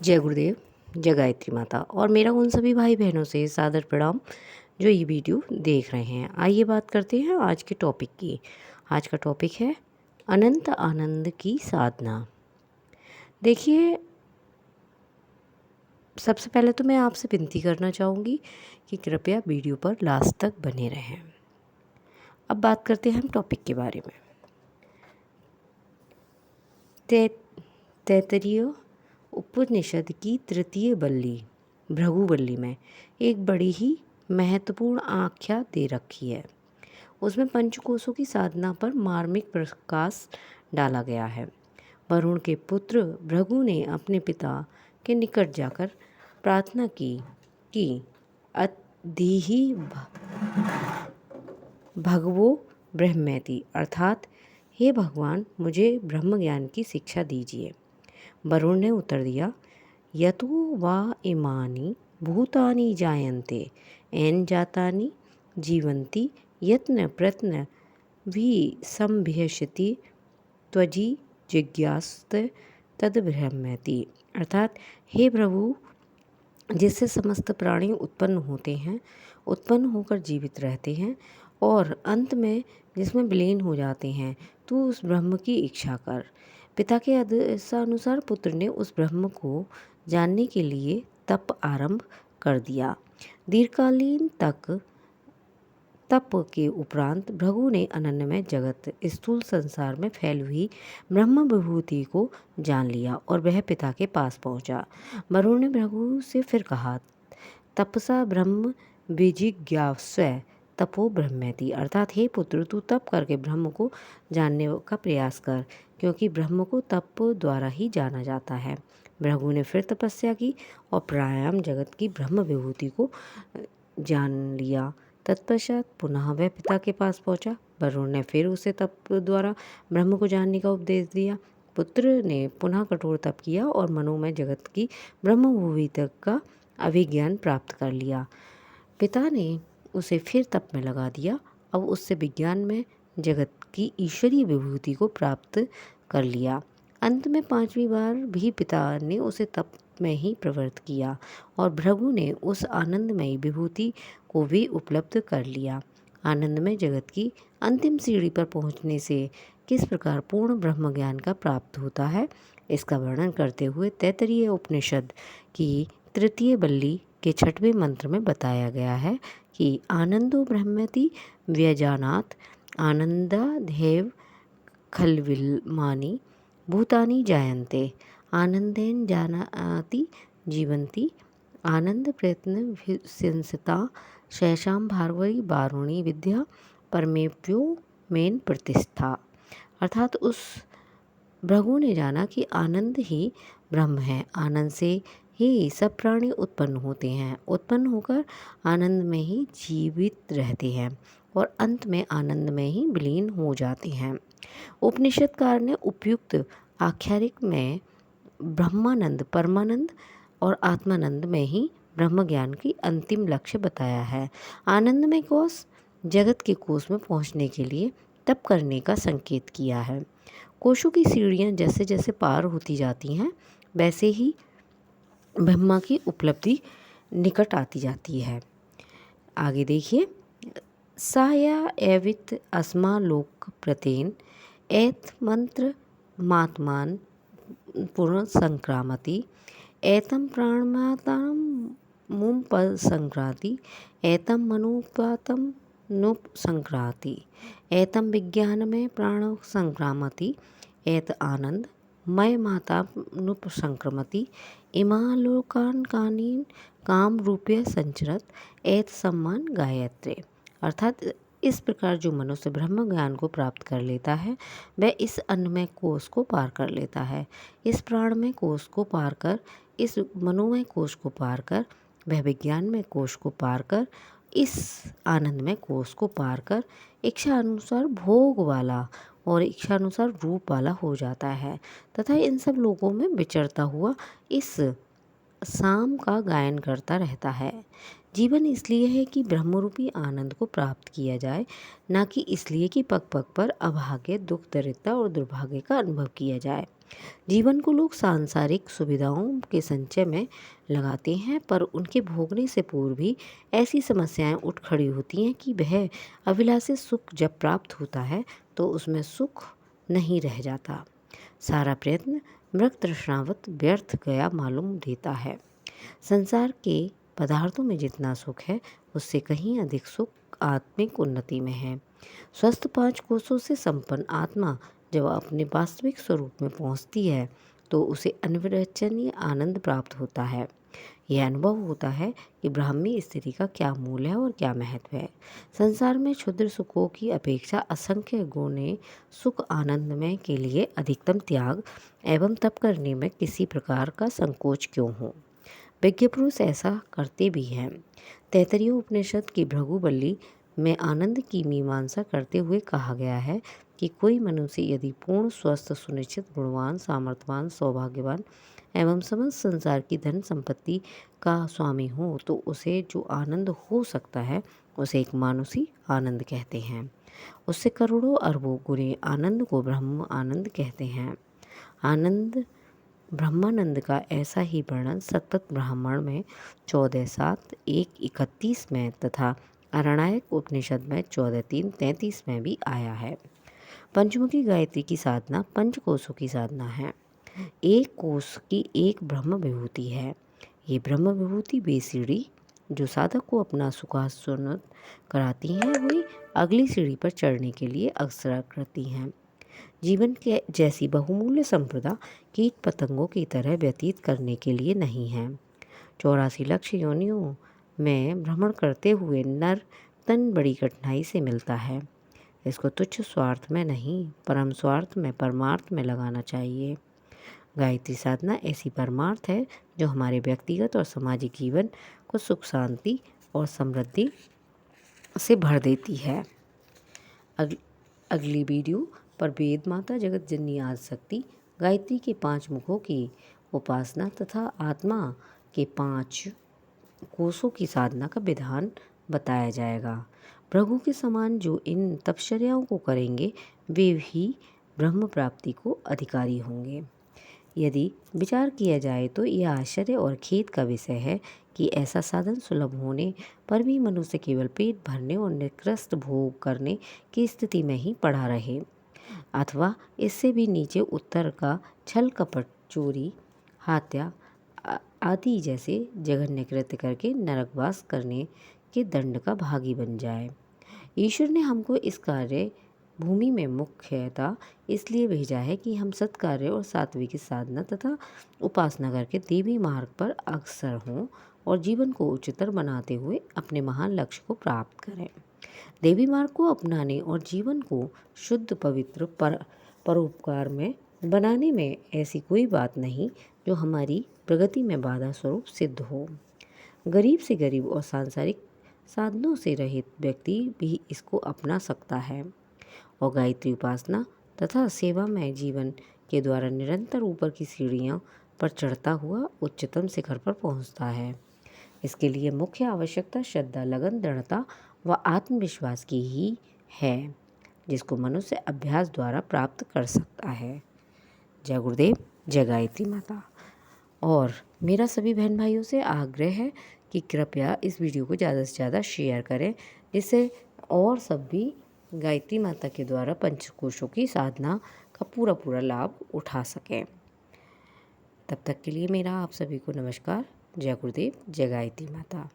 जय गुरुदेव, जय गायत्री माता और मेरा उन सभी भाई बहनों से सादर प्रणाम जो ये वीडियो देख रहे हैं। आइए बात करते हैं आज के टॉपिक की। आज का टॉपिक है अनंत आनंद की साधना। देखिए, सबसे पहले तो मैं आपसे विनती करना चाहूँगी कि कृपया वीडियो पर लास्ट तक बने रहें। अब बात करते हैं हम टॉपिक के बारे में। तैत्तरीय उपनिषद की तृतीय बल्ली भृगु में एक बड़ी ही महत्वपूर्ण आख्या दे रखी है। उसमें पंचकोशों की साधना पर मार्मिक प्रकाश डाला गया है। वरुण के पुत्र भृगु ने अपने पिता के निकट जाकर प्रार्थना की कि अधीहि भगवो ब्रह्मेति, अर्थात हे भगवान, मुझे ब्रह्म ज्ञान की शिक्षा दीजिए। वरुण ने उत्तर दिया, यतो वा इमानि भूतानि जायन्ते एन जातानि जीवन्ति यत्न प्रत्न विसंभ्यषति त्वजि जिज्ञास्त तद ब्रह्मेति, अर्थात हे प्रभु, जिससे समस्त प्राणी उत्पन्न होते हैं, उत्पन्न होकर जीवित रहते हैं और अंत में जिसमें विलीन हो जाते हैं, तू उस ब्रह्म की इच्छा कर। पिता के आदेशानुसार पुत्र ने उस ब्रह्म को जानने के लिए तप आरंभ कर दिया। दीर्घकालीन तक तप के उपरांत भृगु ने अनन्यमय जगत स्थूल संसार में फैली हुई ब्रह्म विभूति को जान लिया और वह पिता के पास पहुंचा। वरुण ने भृगु से फिर कहा, तपसा ब्रह्म विजिज्ञास्व तपो ब्रह्मेति, अर्थात हे पुत्र, तू तप करके ब्रह्म को जानने का प्रयास कर, क्योंकि ब्रह्म को तप द्वारा ही जाना जाता है। भृगु ने फिर तपस्या की और प्राणायाम जगत की ब्रह्म विभूति को जान लिया। तत्पश्चात पुनः वह पिता के पास पहुंचा। वरुण ने फिर उसे तप द्वारा ब्रह्म को जानने का उपदेश दिया। पुत्र ने पुनः कठोर तप किया और मनोमय जगत की ब्रह्म विभूति का अभिज्ञान प्राप्त कर लिया। पिता ने उसे फिर तप में लगा दिया। अब उससे विज्ञान में जगत की ईश्वरीय विभूति को प्राप्त कर लिया। अंत में पांचवी बार भी पिता ने उसे तप में ही प्रवृत्त किया और भृगु ने उस आनंदमयी विभूति को भी उपलब्ध कर लिया। आनंदमय जगत की अंतिम सीढ़ी पर पहुंचने से किस प्रकार पूर्ण ब्रह्म ज्ञान का प्राप्त होता है, इसका वर्णन करते हुए तैत्तरीय उपनिषद की तृतीय बल्ली के 6वें मंत्र में बताया गया है कि आनंदो ब्रह्मेति व्यजानात् आनंदादेव खल्विमानि भूतानि जायन्ते आनंदेन जानाति जीवन्ति आनंद प्रयत्न विसंसिता शैशाम भार्गवी वारुणी विद्या परमेप्यो मेन प्रतिष्ठा, अर्थात उस भृगु ने जाना कि आनंद ही ब्रह्म है। आनंद से ही सब प्राणी उत्पन्न होते हैं, उत्पन्न होकर आनंद में ही जीवित रहते हैं और अंत में आनंद में ही विलीन हो जाते हैं। उपनिषदकार ने उपयुक्त आख्यायिक में ब्रह्मानंद, परमानंद और आत्मानंद में ही ब्रह्म ज्ञान की अंतिम लक्ष्य बताया है। आनंद में कोश जगत के कोश में पहुंचने के लिए तप करने का संकेत किया है। कोशों की सीढ़ियाँ जैसे जैसे पार होती जाती हैं, वैसे ही ब्रह्मा की उपलब्धि निकट आती जाती है। आगे देखिए, साया एवित अस्मा लोक प्रतेन एत मंत्र मात्मान पुनः संक्रामति एतम प्राणमाताम मुप संक्रांति एतम मनोपातम नुप संक्रांति एतम विज्ञान में प्राण संक्रामति एत आनंद मय माता नुप संक्रमति इमालोकान कानीन काम रूपये संचरत एत सम्मान गायत्रे, अर्थात इस प्रकार जो मनुष्य ब्रह्म ज्ञान को प्राप्त कर लेता है, वह इस अन्नमय कोश को पार कर लेता है। इस प्राणमय कोश को पार कर, इस मनोमय कोश को पार कर, वह विज्ञानमय कोश को पार कर, इस आनंदमय कोश को पार कर इच्छा अनुसार भोग वाला और इच्छानुसार रूप वाला हो जाता है तथा इन सब लोगों में विचरता हुआ इस शाम का गायन करता रहता है। जीवन इसलिए है कि ब्रह्मरूपी आनंद को प्राप्त किया जाए, ना कि इसलिए कि पग पग पर अभाग्य, दुख, दरिद्रता और दुर्भाग्य का अनुभव किया जाए। जीवन को लोग सांसारिक सुविधाओं के संचय में लगाते हैं, पर उनके भोगने से पूर्व भी ऐसी समस्याएं उठ खड़ी होती हैं कि वह अभिलाषित सुख जब प्राप्त होता है तो उसमें सुख नहीं रह जाता। सारा प्रयत्न मृग तृष्णावत व्यर्थ गया मालूम देता है। संसार के पदार्थों में जितना सुख है उससे कहीं अधिक सुख आत्मिक उन्नति में है। स्वस्थ 5 कोषों से संपन्न आत्मा जब अपने वास्तविक स्वरूप में पहुंचती है तो उसे अनिर्वचनीय आनंद प्राप्त होता है। यह अनुभव होता है कि ब्राह्मी स्थिति का क्या मूल है और क्या महत्व है। संसार में क्षुद्र सुखों की अपेक्षा असंख्य गुणे सुख आनंदमय के लिए अधिकतम त्याग एवं तप करने में किसी प्रकार का संकोच क्यों हो। विज्ञ पुरुष ऐसा करते भी हैं। तैत्तरीय उपनिषद की भृगुबली में आनंद की मीमांसा करते हुए कहा गया है कि कोई मनुष्य यदि पूर्ण स्वस्थ सुनिश्चित गुणवान सामर्थ्यवान सौभाग्यवान एवं समस्त संसार की धन संपत्ति का स्वामी हो तो उसे जो आनंद हो सकता है उसे एक मानुषी आनंद कहते हैं। उससे करोड़ों अरबों गुने आनंद को ब्रह्म आनंद कहते हैं। आनंद ब्रह्मानंद का ऐसा ही वर्णन सतत ब्राह्मण में 14:7-1:31 में तथा अरणायक उपनिषद में 14:3-33 में भी आया है। पंचमुखी गायत्री की साधना 5 कोषों की साधना है। एक कोष की एक ब्रह्म विभूति है। ये ब्रह्म विभूति वे सीढ़ी जो साधक को अपना सुखासनोत कराती हैं वही अगली सीढ़ी पर चढ़ने के लिए अग्रसर करती हैं। जीवन के जैसी बहुमूल्य संपदा कीट पतंगों की तरह व्यतीत करने के लिए नहीं है। 84 लाख योनियों में भ्रमण करते हुए नर तन बड़ी कठिनाई से मिलता है। इसको तुच्छ स्वार्थ में नहीं परम स्वार्थ में परमार्थ में लगाना चाहिए। गायत्री साधना ऐसी परमार्थ है जो हमारे व्यक्तिगत और सामाजिक जीवन को सुख शांति और समृद्धि से भर देती है। अगली वीडियो पर वेद माता जगत जननी आदिशक्ति गायत्री के 5 मुखों की उपासना तथा आत्मा के 5 कोषों की साधना का विधान बताया जाएगा। भृगु के समान जो इन तपश्चर्याओं को करेंगे वे भी ब्रह्म प्राप्ति को अधिकारी होंगे। यदि विचार किया जाए तो यह आश्चर्य और खेद का विषय है कि ऐसा साधन सुलभ होने पर भी मनुष्य केवल पेट भरने और निकृष्ट भोग करने की स्थिति में ही पड़ा रहे, अथवा इससे भी नीचे उत्तर का छल कपट चोरी हत्या आदि जैसे जघन्य कृत्य करके नरकवास करने के दंड का भागी बन जाए। ईश्वर ने हमको इस कार्य भूमि में मुख्यतः इसलिए भेजा है कि हम सत्कार्य और सात्विक साधना तथा उपासना करके देवी मार्ग पर अग्रसर हों और जीवन को उच्चतर बनाते हुए अपने महान लक्ष्य को प्राप्त करें। देवी मार्ग को अपनाने और जीवन को शुद्ध पवित्र परोपकार में बनाने में ऐसी कोई बात नहीं जो हमारी प्रगति में बाधा स्वरूप सिद्ध हो। गरीब से गरीब और सांसारिक साधनों से रहित व्यक्ति भी इसको अपना सकता है और गायत्री उपासना तथा सेवा में जीवन के द्वारा निरंतर ऊपर की सीढ़ियों पर चढ़ता हुआ उच्चतम शिखर पर पहुंचता है। इसके लिए मुख्य आवश्यकता श्रद्धा लगन दृढ़ता व आत्मविश्वास की ही है जिसको मनुष्य अभ्यास द्वारा प्राप्त कर सकता है। जय गुरुदेव, जय गायत्री माता। और मेरा सभी बहन भाइयों से आग्रह है कि कृपया इस वीडियो को ज़्यादा से ज़्यादा शेयर करें जिससे और सब भी गायत्री माता के द्वारा पंचकोशों की साधना का पूरा लाभ उठा सकें। तब तक के लिए मेरा आप सभी को नमस्कार। जय गुरुदेव, जय गायत्री माता।